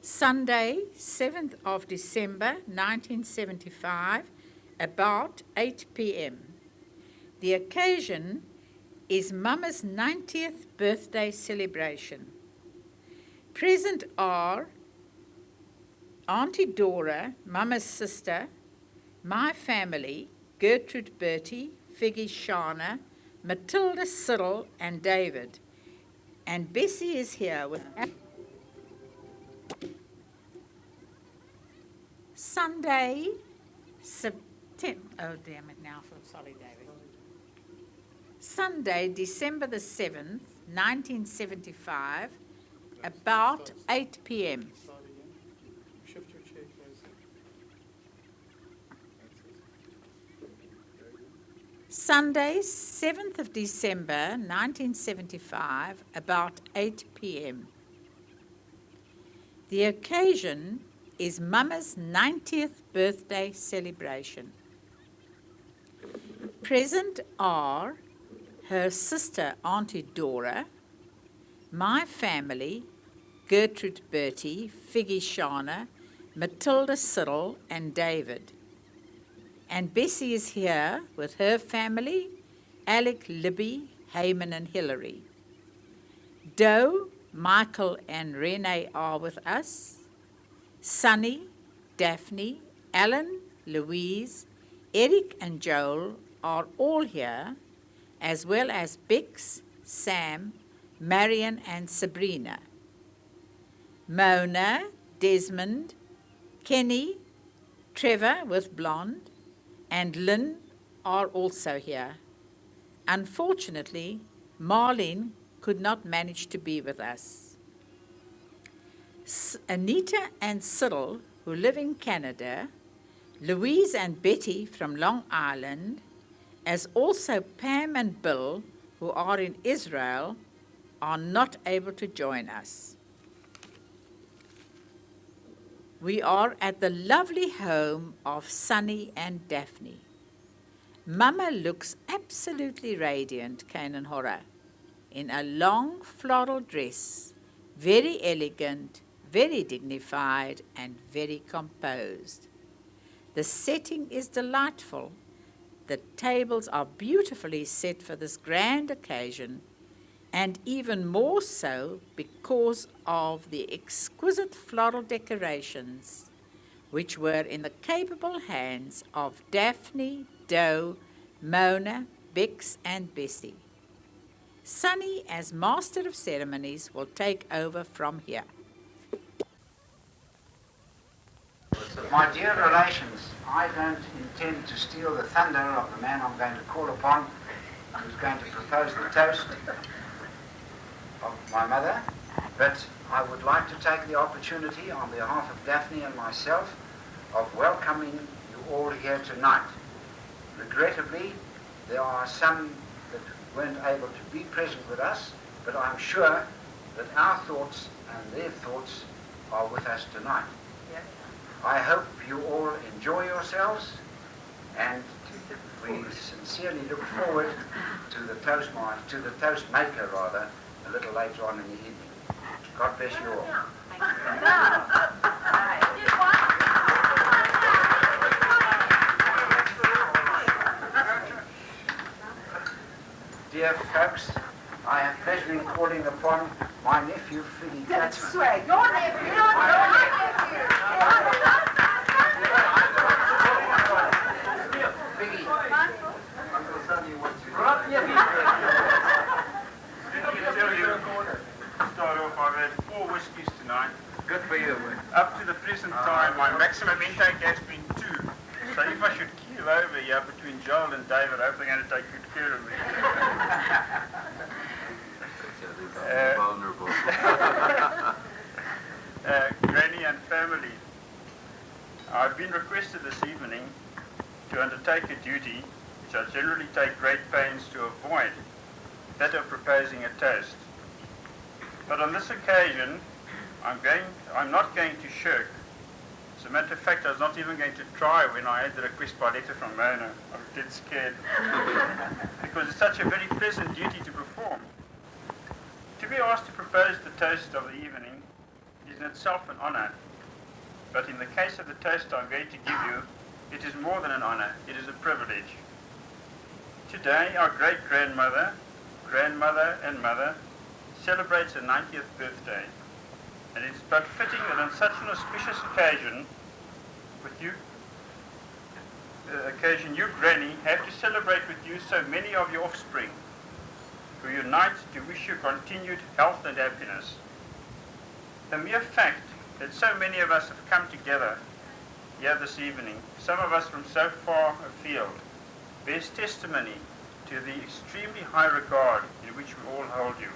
Sunday, 7th of December 1975, about 8 p.m. The occasion is Mama's 90th birthday celebration. Present are Auntie Dora, Mama's sister, my family, Gertrude Bertie, Figgy Shana, Matilda Cyril and David. And Bessie is here with Sunday, September. Oh, damn it now. Sorry, David. Sunday, December the 7th, 1975, about 8 p.m. Shift your chair closer. Sunday, 7th of December, 1975, about 8 p.m. The occasion is Mama's 90th birthday celebration. Present are her sister Auntie Dora, my family, Gertrude Bertie, Figgy Shana, Matilda Cyril and David. And Bessie is here with her family, Alec, Libby, Heyman and Hilary. Doe, Michael and Renee are with us. Sunny, Daphne, Alan, Louise, Eric and Joel are all here, as well as Bix, Sam, Marion and Sabrina. Mona, Desmond, Kenny, Trevor with Blonde, and Lynn are also here. Unfortunately, Marlene could not manage to be with us. Anita and Cyril, who live in Canada, Louise and Betty from Long Island, as also Pam and Bill, who are in Israel, are not able to join us. We are at the lovely home of Sunny and Daphne. Mama looks absolutely radiant, Canaan Horror, in a long floral dress, very elegant, very dignified, and very composed. The setting is delightful. The tables are beautifully set for this grand occasion, and even more so because of the exquisite floral decorations, which were in the capable hands of Daphne, Doe, Mona, Bix, and Bessie. Sunny, as Master of Ceremonies, will take over from here. My dear relations, I don't intend to steal the thunder of the man I'm going to call upon, who's going to propose the toast of my mother, but I would like to take the opportunity on behalf of Daphne and myself of welcoming you all here tonight. Regrettably, there are some that weren't able to be present with us, but I'm sure that our thoughts and their thoughts are with us tonight. I hope you all enjoy yourselves, and we sincerely look forward to the toast maker rather, a little later on in the evening. God bless you all. Dear folks, I have pleasure in calling upon my nephew, Philly. That's swag. Your nephew. Biggie. Uncle Sonny wants you. Start off, I've had 4 whiskies tonight. Good for you. Up to the present time, my maximum intake has been 2. So if I should keel over here between Joel and David, I hope they're going to take good care of me. Vulnerable. Granny and family, I've been requested this evening to undertake a duty which I generally take great pains to avoid, that of proposing a toast. But on this occasion, I'm not going to shirk. As a matter of fact, I was not even going to try when I had the request by letter from Mona. I was dead scared. Because it's such a very pleasant duty to perform. To be asked to propose the toast of the evening is in itself an honor. But in the case of the toast I'm going to give you, it is more than an honor, it is a privilege. Today, our great-grandmother, grandmother and mother celebrates her 90th birthday. And it's but fitting that on such an auspicious occasion, you, Granny, have to celebrate with you so many of your offspring, who unite to wish you continued health and happiness. The mere fact that so many of us have come together here this evening, some of us from so far afield, bears testimony to the extremely high regard in which we all hold you.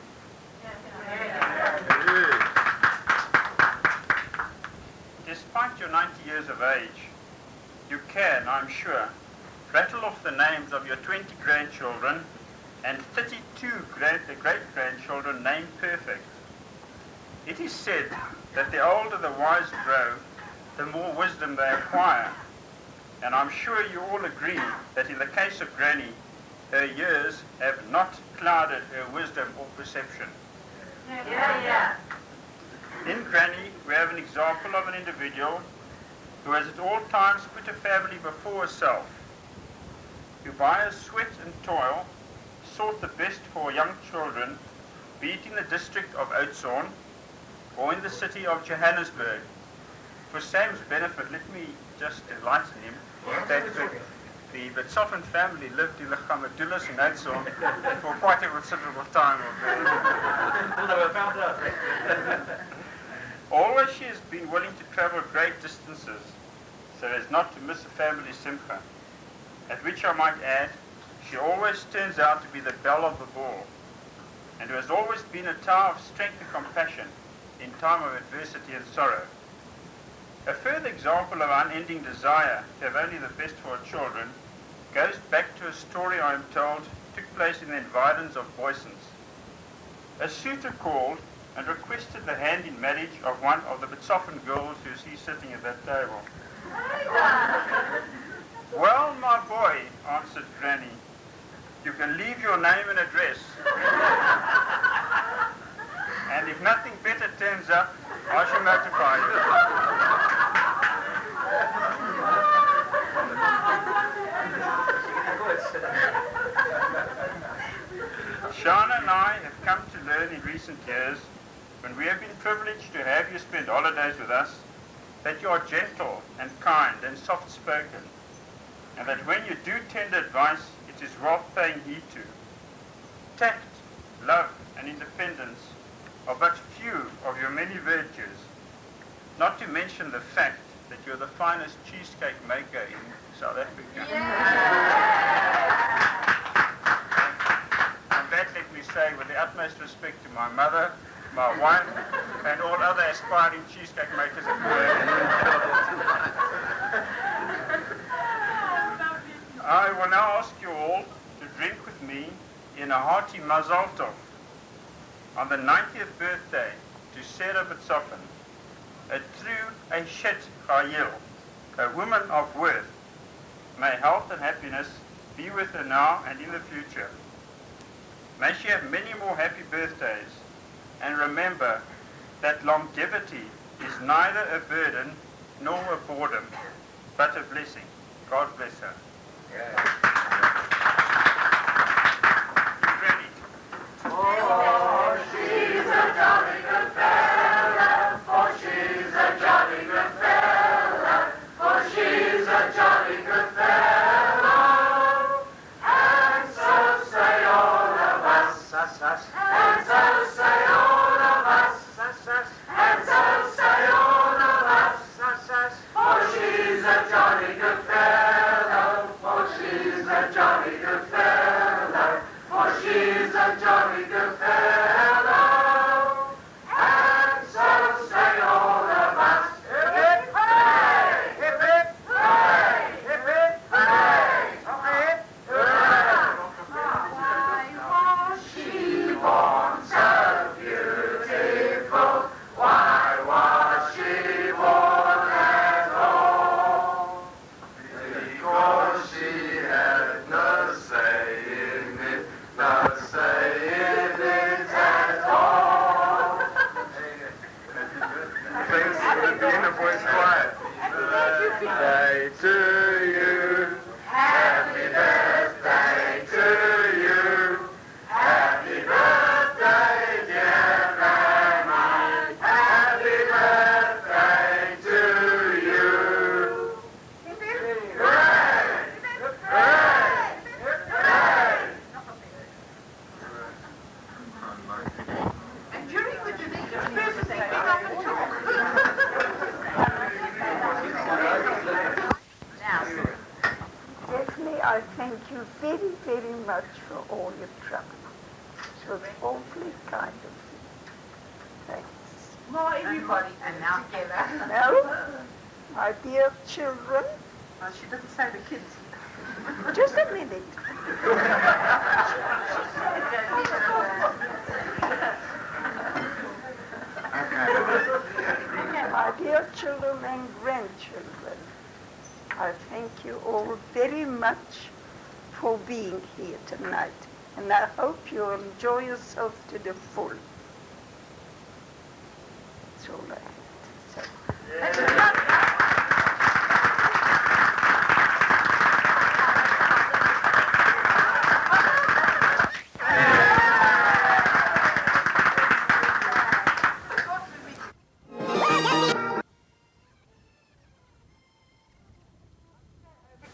Despite your 90 years of age, you can, I'm sure, rattle off the names of your 20 grandchildren and 32 great-grandchildren named perfect. It is said that the older the wise grow, the more wisdom they acquire. And I'm sure you all agree that in the case of Granny, her years have not clouded her wisdom or perception. In Granny, we have an example of an individual who has at all times put a family before herself, who by her sweat and toil sought the best for young children, be it in the district of Oudtshoorn or in the city of Johannesburg. For Sam's benefit, let me just enlighten him that the Betsoffen family lived in the Gamadulas in Oudtshoorn for quite a considerable time. Always she has been willing to travel great distances so as not to miss a family simcha, at which I might add, she always turns out to be the belle of the ball, and who has always been a tower of strength and compassion in time of adversity and sorrow. A further example of unending desire to have only the best for her children goes back to a story I am told took place in the environs of Boysons. A suitor called and requested the hand in marriage of one of the Betsoffen girls who you see sitting at that table. Well, my boy, answered Granny, you can leave your name and address. And if nothing better turns up, I shall notify you. Shana and I have come to learn in recent years, when we have been privileged to have you spend holidays with us, that you are gentle and kind and soft-spoken, and that when you do tender advice, it is worth paying heed to. Tact, love, and independence are but few of your many virtues, not to mention the fact that you're the finest cheesecake maker in South Africa. And that, let me say, with the utmost respect to my mother, my wife, and all other aspiring cheesecake makers at work. I will now ask you all to drink with me in a hearty Mazal Tov on the 90th birthday to Sarah Betsoffen, a true Eshet Chayil, a woman of worth. May health and happiness be with her now and in the future. May she have many more happy birthdays. And remember that longevity is neither a burden nor a boredom, but a blessing. God bless her. Ready? For she's a jolly good fella, for she's a jolly good fella, for she's a jolly good fella, and so say all of us, and so say all of us, and so say all of us, for she's a jolly good fellow, for she's a the Vienna Boys Choir. Birthday to you. Happy birthday to you. Happy birthday, dear Granny. Happy birthday to you. Hooray! Hooray! Hooray! And during the Jamaican birthday, we got to talk. Daphne, I thank you very, very much for all your trouble. It was awfully kind of you. Thanks. More everybody. And now together. Now, my dear children, Well, she doesn't say the kids. just a minute. My dear children and grandchildren, I thank you all very much for being here tonight, and I hope you enjoy yourself to the full. That's all I have to say.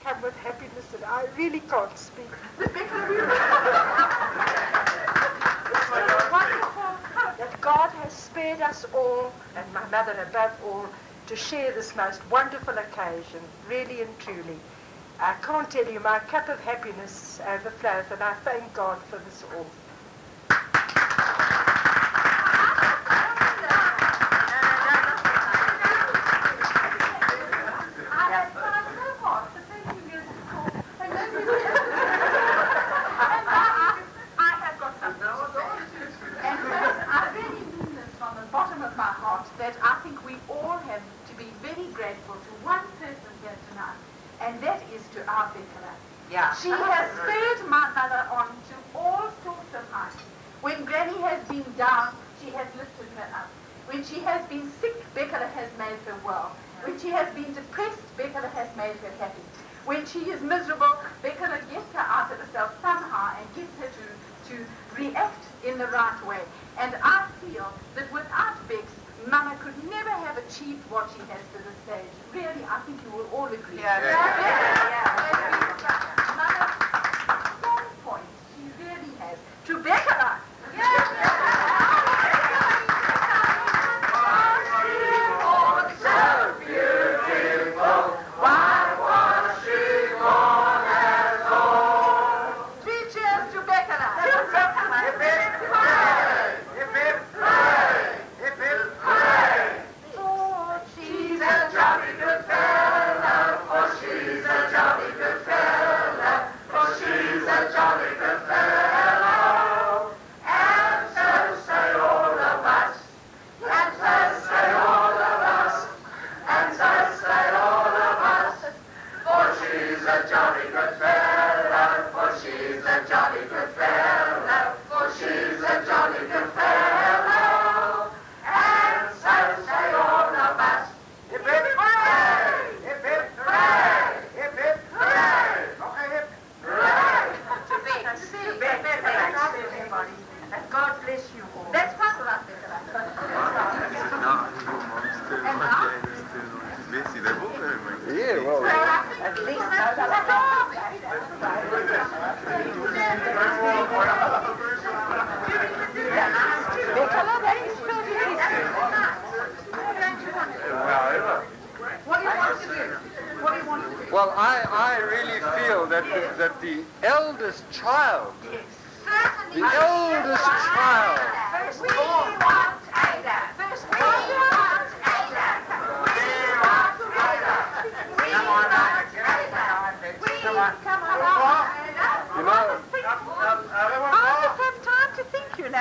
Come with happiness and I really can't speak. That God has spared us all, and my mother above all, to share this most wonderful occasion, really and truly. I can't tell you, my cup of happiness overflows, and I thank God for this all. That I think we all have to be very grateful to one person here tonight, and that is to our Vicar. Yeah. She has spurred my mother on to all sorts of heights. When Granny has been down, she has lifted her up. When she has been sick, Becca has made her well. When she has been depressed, Becca has made her happy. When she is miserable, Becca gets her out of herself somehow and gets her to react in the right way. And I feel that without Bex, Mama could never have achieved what she has to this stage. Really, I think you will all agree. Mama's strong point, she really has. To Becca! So beautiful. Why was she born at all? 3 cheers to Becca! She's a jolly good fella, for she's a jolly good fella, for she's a jolly good fellow. And so say all of us, and so say all of us, and so say all of us, for she's a jolly good fellow, for she's a jolly good fellow, for she's a jolly good fellow. And so say all of us. Hip hip hooray! Hip hip hooray! Hip hip hooray! Okay, hip hooray! To Becca, everybody. And God bless you all. That's part of us, Becca. Yeah, well. At least What do you want to do? What do you want to do? Well, I really feel that the eldest child, Certainly. the eldest child, First we want Ada. First we want Ada. We want Ada. We want Ada. Come on, Ada. you know, I just have time to think, you know.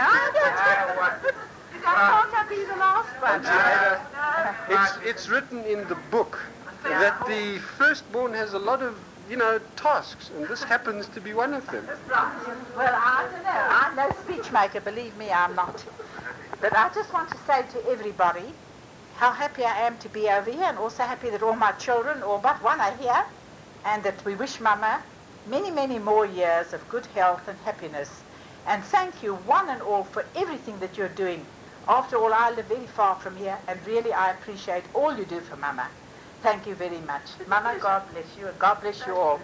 You can't be the last one. it's written in the book that the firstborn has a lot of, tasks, and this happens to be one of them. Well, I don't know. I'm no speech maker, believe me, I'm not. But I just want to say to everybody how happy I am to be over here, and also happy that all my children, all but one, are here, and that we wish Mama many, many more years of good health and happiness. And thank you, one and all, for everything that you're doing. After all, I live very far from here, and really I appreciate all you do for Mama. Thank you very much. Mama, God bless you, and God bless you all.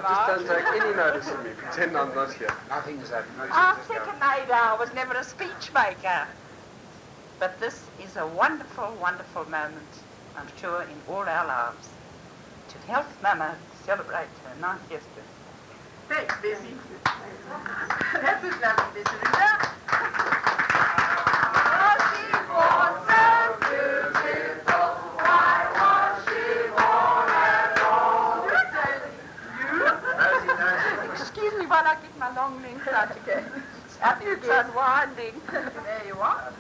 Just don't take any notice of me. Pretend I'm not here. Nothing is happening. Our second neighbour was never a speech maker. But this is a wonderful, wonderful moment, I'm sure, in all our lives. To help Mama celebrate her 90th birthday. Thanks, Bessie. That was lovely, Bessie. Excuse me while I get my long length out again. It's unwinding. There you are.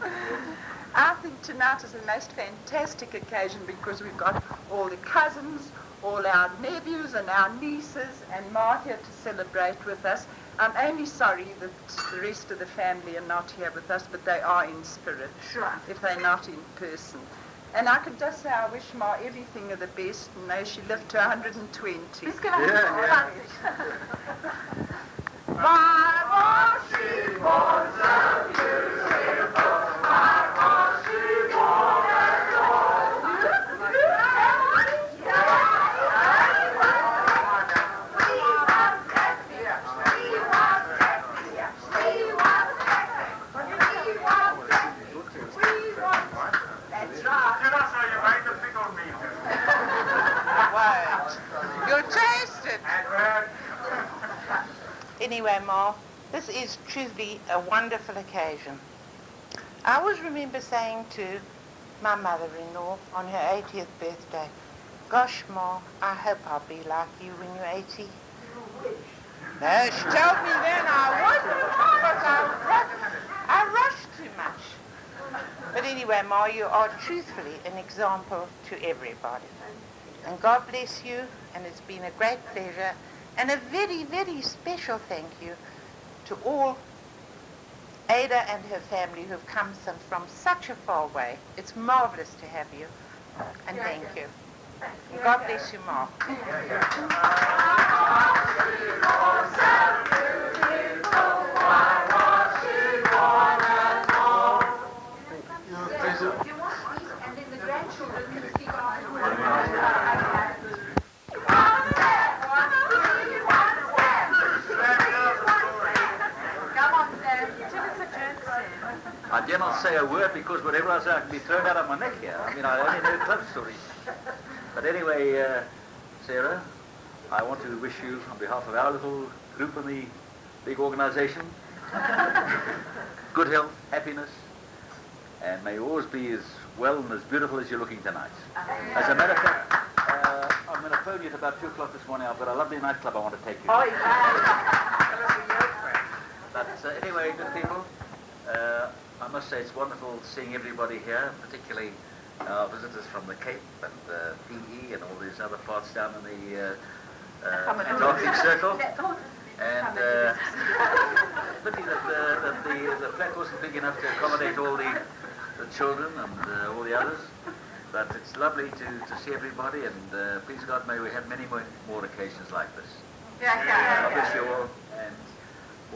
I think tonight is the most fantastic occasion because we've got all the cousins, all our nephews and our nieces and Ma here to celebrate with us. I'm only sorry that the rest of the family are not here with us, but they are in spirit, Sure. if they're not in person. And I can just say I wish Ma everything of the best, and know she lived to 120. Let's go back Why was She was so beautiful. Why was she born at all? That's right. Tell us how you made the pickle meat. You'll taste it. Anyway, Ma, this is truly a wonderful occasion. I always remember saying to my mother-in-law on her 80th birthday, gosh, Ma, I hope I'll be like you when you're 80. No, she told me then I wouldn't because I rushed too much. But anyway, Ma, you are truthfully an example to everybody. And God bless you, and it's been a great pleasure, and a very, very special thank you to all Ada and her family who have come from such a far way. It's marvelous to have you, and thank you. And God bless you, Ma. And then the grandchildren can speak afterwards. Come on, Sam. Tell us a joke, Sam. I dare not say a word because whatever I say I can be thrown out of my neck here. I mean, I only know club stories. But anyway, Sarah, I want to wish you, on behalf of our little group in the big organization, good health, happiness, and may you always be as well and as beautiful as you're looking tonight. As a matter of fact, I'm going to phone you at about 2 o'clock this morning. I've got a lovely nightclub I want to take you to. Oh, yeah. But anyway, good people, I must say it's wonderful seeing everybody here, particularly our visitors from the Cape and PE and all these other parts down in the Antarctic Circle. And pity that the flat wasn't big enough to accommodate all the children and all the others. But it's lovely to see everybody, and please God, may we have many more occasions like this. God bless you all, and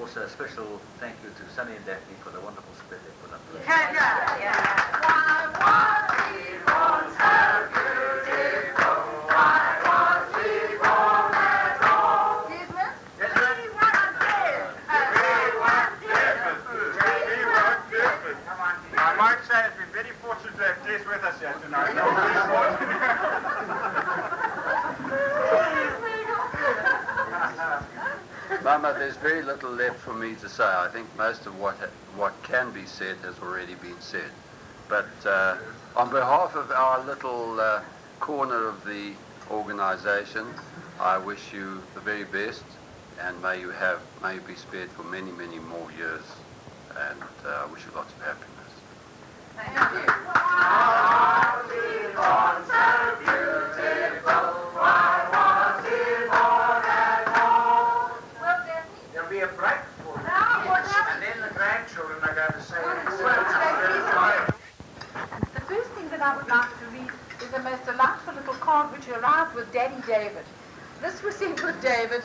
also a special thank you to Sunny and Daphne for the wonderful spread they put up. I might say it's been very fortunate to have Jess with us here tonight. Mama, there's very little left for me to say. I think most of what can be said has already been said. But on behalf of our little corner of the organization, I wish you the very best, and may you be spared for many, many more years, and I wish you lots of happiness. Thank you. There'll be a break for you. And then the grandchildren are going to say The first thing that I would like to read is a most delightful little card which arrived with Daddy David. This was sent with David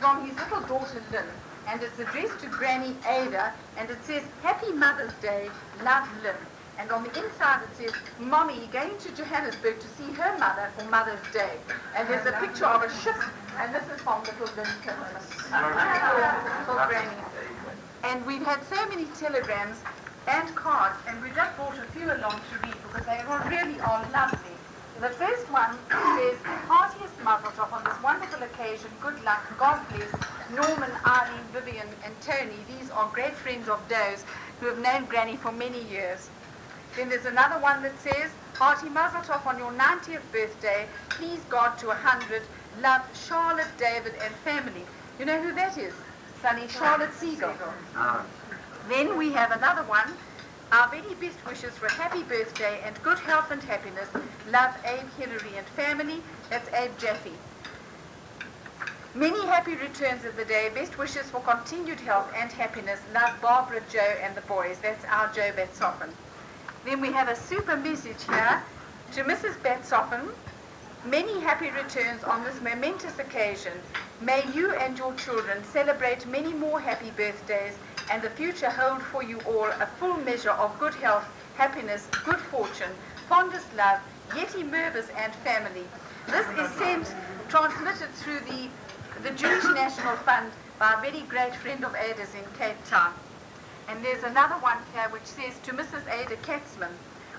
from his little daughter Lynn, and it's addressed to Granny Ada, and it says, Happy Mother's Day, love Lynn. And on the inside it says, Mommy going to Johannesburg to see her mother for Mother's Day. And there's a picture of a ship, and this is from little Lynn Christmas. For Granny. And we've had so many telegrams and cards, and we just brought a few along to read because they really are lovely. The first one says, heartiest mazel tov on this wonderful occasion, good luck, God bless, Norman, Eileen, Vivian and Tony. These are great friends of Doe's who have known Granny for many years. Then there's another one that says, hearty mazel tov on your 90th birthday, please God to 100, love Charlotte, David and family. You know who that is? Sonny Charlotte Siegel. Then we have another one. Our very best wishes for a happy birthday and good health and happiness. Love Abe, Hillary and family. That's Abe Jaffe. Many happy returns of the day. Best wishes for continued health and happiness. Love Barbara, Joe and the boys. That's our Joe Batsoffen. Then we have a super message here to Mrs. Batsoffen. Many happy returns on this momentous occasion. May you and your children celebrate many more happy birthdays and the future hold for you all a full measure of good health, happiness, good fortune, fondest love, Yeti Mervis and family. This is transmitted through the Jewish National Fund by a very great friend of Ada's in Cape Town. And there's another one here which says to Mrs. Ada Katzman,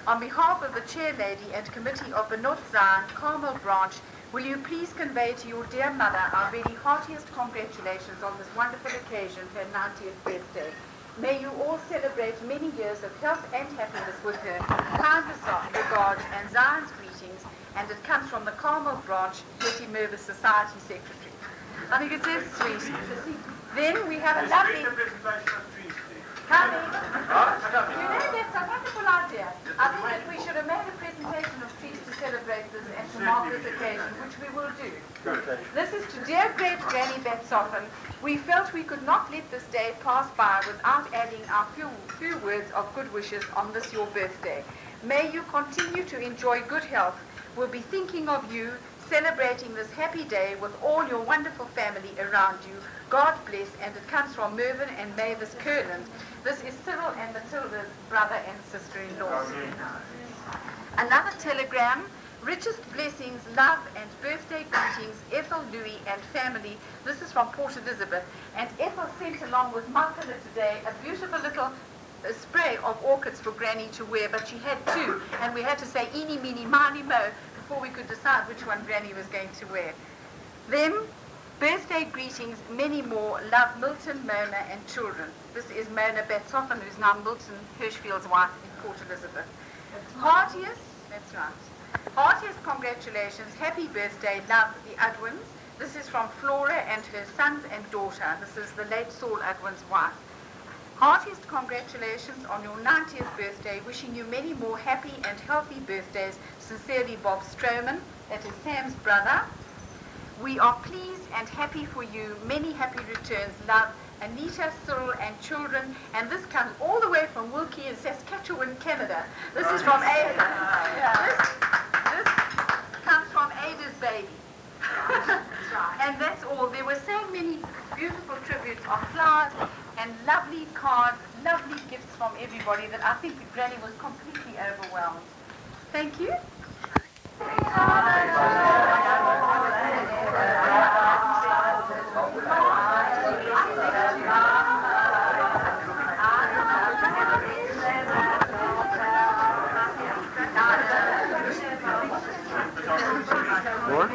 on behalf of the Chair Lady and Committee of Benot Zion, Carmel Branch, will you please convey to your dear mother our very heartiest congratulations on this wonderful occasion, her 90th birthday. May you all celebrate many years of health and happiness with her. Kind regards and Zion's greetings, and it comes from the Carmel Branch, Yeti Mervis Society Secretary. I think it's sweet. Then we have a lovely... Coming. You know, that's a wonderful idea. I think that we should have made a presentation of trees to celebrate this and to mark this occasion, which we will do. This is to dear great Granny Batsoffen. We felt we could not let this day pass by without adding our few words of good wishes on this your birthday. May you continue to enjoy good health. We'll be thinking of you, celebrating this happy day with all your wonderful family around you. God bless, and it comes from Mervyn and Mavis Kurland. This is Cyril and Matilda's brother and sister-in-law. Another telegram, richest blessings, love and birthday greetings, Ethel, Louis and family. This is from Port Elizabeth. And Ethel sent along with Michael today a beautiful little spray of orchids for Granny to wear, but she had two, and we had to say eeny, meeny, miny, mo before we could decide which one Granny was going to wear. Then, birthday greetings, many more. Love Milton, Mona and children. This is Mona Batsoffen, who's now Milton Hirschfield's wife in Port Elizabeth. Heartiest, that's right. Heartiest congratulations, happy birthday, love the Udwins. This is from Flora and her sons and daughter. This is the late Saul Udwin's wife. Heartiest congratulations on your 90th birthday, wishing you many more happy and healthy birthdays. Sincerely, Bob Stroman, that is Sam's brother. We are pleased and happy for you. Many happy returns. Love, Anita, Cyril, and children. And this comes all the way from Wilkie in Saskatchewan, Canada. This is from Ada. This comes from Ada's baby. And that's all. There were so many beautiful tributes of flowers and lovely cards, lovely gifts from everybody that I think the Granny was completely overwhelmed. Thank you. More?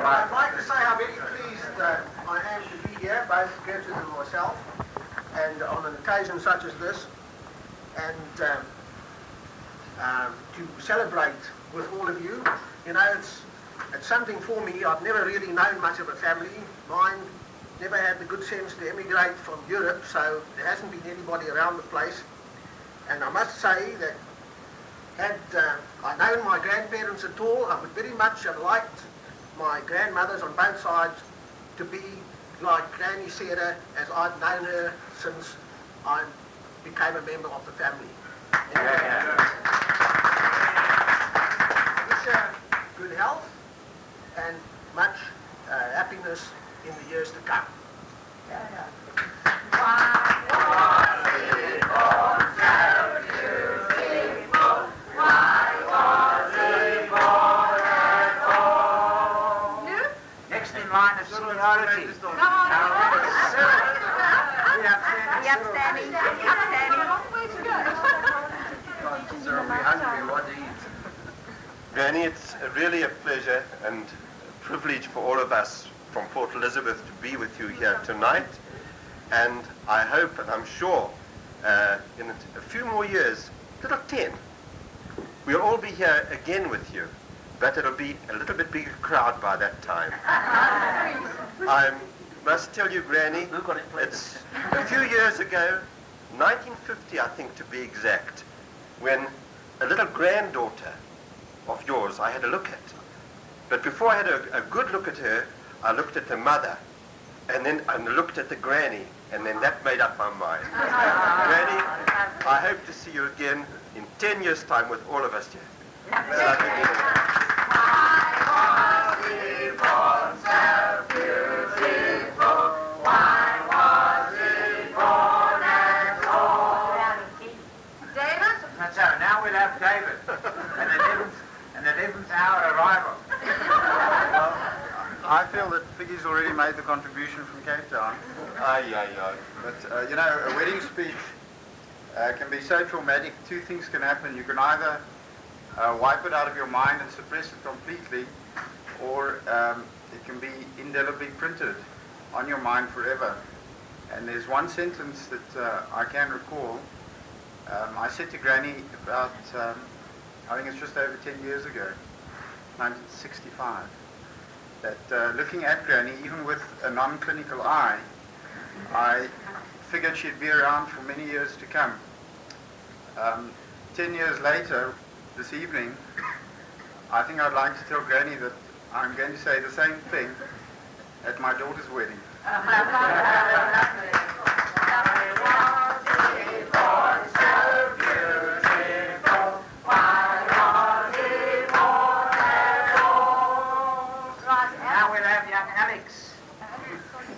I'd like to say how very pleased I am to be here, both Gertrude and myself, and on an occasion such as this, and to celebrate with all of you. You know, it's something for me. I've never really known much of a family. Mine never had the good sense to emigrate from Europe, so there hasn't been anybody around the place. And I must say that had I known my grandparents at all, I would very much have liked my grandmothers on both sides to be like Granny Sarah, as I've known her since I became a member of the family. Wish good health and much happiness in the years to come. Next in line is seniority. Granny, it's really a pleasure and a privilege for all of us from Port Elizabeth to be with you here tonight. And I hope and I'm sure in a few more years, little 10, we'll all be here again with you. But it'll be a little bit bigger crowd by that time. I must tell you, Granny, it's a few years ago, 1950 I think to be exact, when a little granddaughter of yours I had a look at. But before I had a good look at her, I looked at the mother, and then I looked at the granny, and then that made up my mind. Granny, I hope to see you again in 10 years' time with all of us here. Now we'll have David and the 11th hour arrival. I feel that Figgy's already made made the contribution from Cape Town. Aye. But, a wedding speech can be so traumatic. Two things can happen. You can either wipe it out of your mind and suppress it completely, or it can be indelibly printed on your mind forever. And there's one sentence that I can recall. I said to Granny about, I think it's just over 10 years ago, 1965, that looking at Granny, even with a non-clinical eye, I figured she'd be around for many years to come. 10 years later, this evening, I think I'd like to tell Granny that I'm going to say the same thing at my daughter's wedding. Now we'll have young Alex.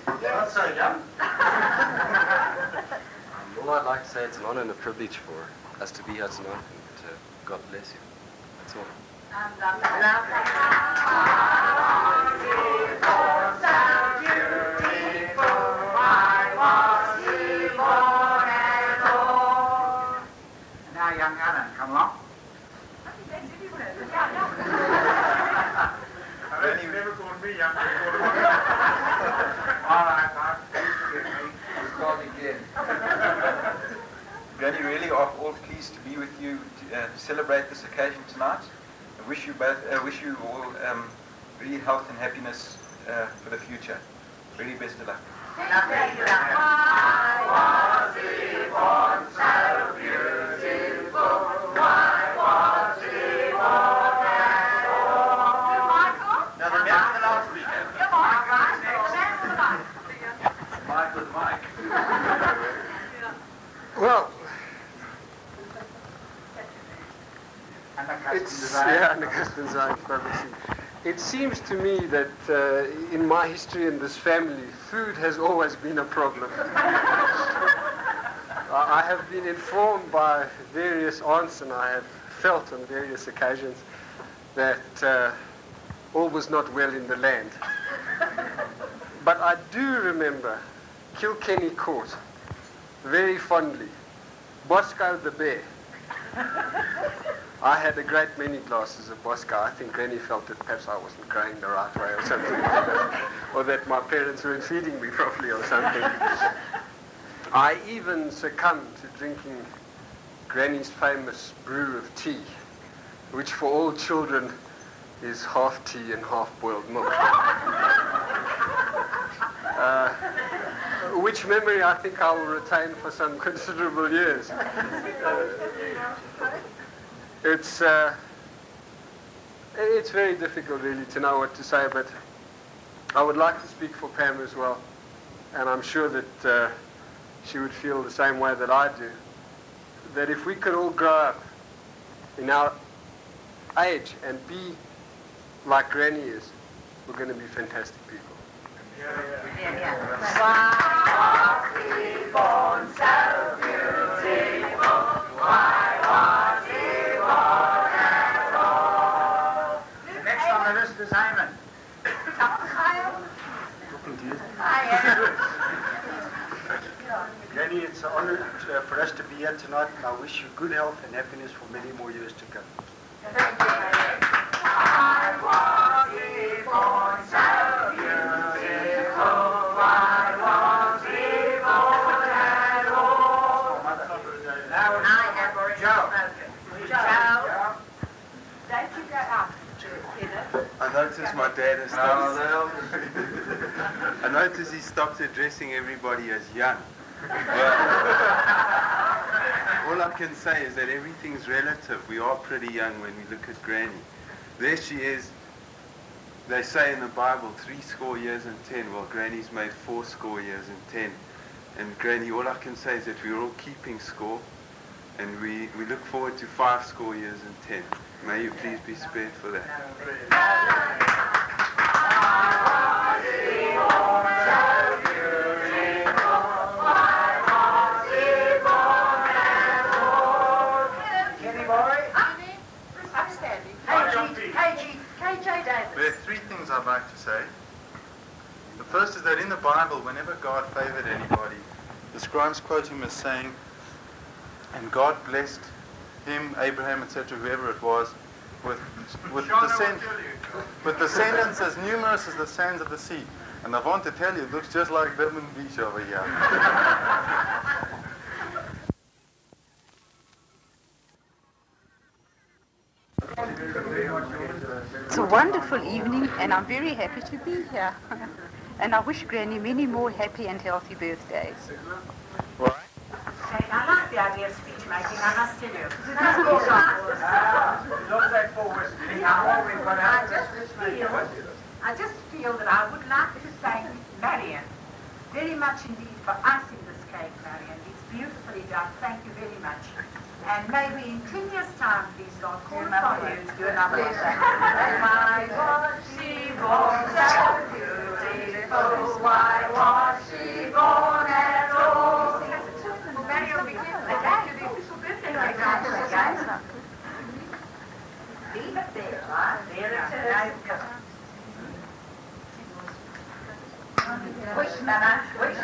Not so young. All I'd like to say, it's an honor and a privilege for us to be here tonight, and God bless you. That's all. Now young Alan, come along. Granny never called me young. All right, Mark. Excuse me. We'll start again. Granny, really are all pleased to be with you to celebrate this occasion tonight. I wish you all really health and happiness for the future. Really best of luck. Now the man from the last weekend. Mike with Mike. Well, it seems to me that in my history in this family, food has always been a problem. I have been informed by various aunts, and I have felt on various occasions that all was not well in the land. But I do remember Kilkenny Court very fondly. Bosco the bear. I had a great many glasses of Bosco. I think Granny felt that perhaps I wasn't growing the right way or something like that, or that my parents weren't feeding me properly or something. I even succumbed to drinking Granny's famous brew of tea, which for all children is half tea and half boiled milk. Which memory I think I will retain for some considerable years. It's very difficult really to know what to say, but I would like to speak for Pam as well, and I'm sure that she would feel the same way that I do, that if we could all grow up in our age and be like Granny is, we're going to be fantastic people. Next on the list is Ayman. Granny, it's an honor for us to be here tonight, and I wish you good health and happiness for many more years to come. I noticed my dad has stopped. I noticed he stopped addressing everybody as young. Well, all I can say is that everything's relative. We are pretty young when we look at Granny. There she is. They say in the Bible 70 years and 10. Well, Granny's made 70 years and 10. And Granny, all I can say is that we're all keeping score. And we look forward to 50 years and 10. May you please be spared for that. KJ Davis. There are three things I'd like to say. The first is that in the Bible, whenever God favored anybody, the scribes quote him as saying, and God blessed him, Abraham, etc., whoever it was, with descendants as numerous as the sands of the sea. And I want to tell you, it looks just like Durban Beach over here. It's a wonderful evening, and I'm very happy to be here. And I wish Granny many more happy and healthy birthdays. I like the idea of speech making, I must tell you. I just feel that I would like to thank Marion very much indeed for icing this cake, Marion. It's beautifully done. Thank you very much. And maybe in 10 years' time, please, God, call upon you to do another one. Why was she born so beautiful? Why was she born at all? Marion, we can thank you the official birthday cake. Leave it there, right? There it is. Wish, Nana, wish.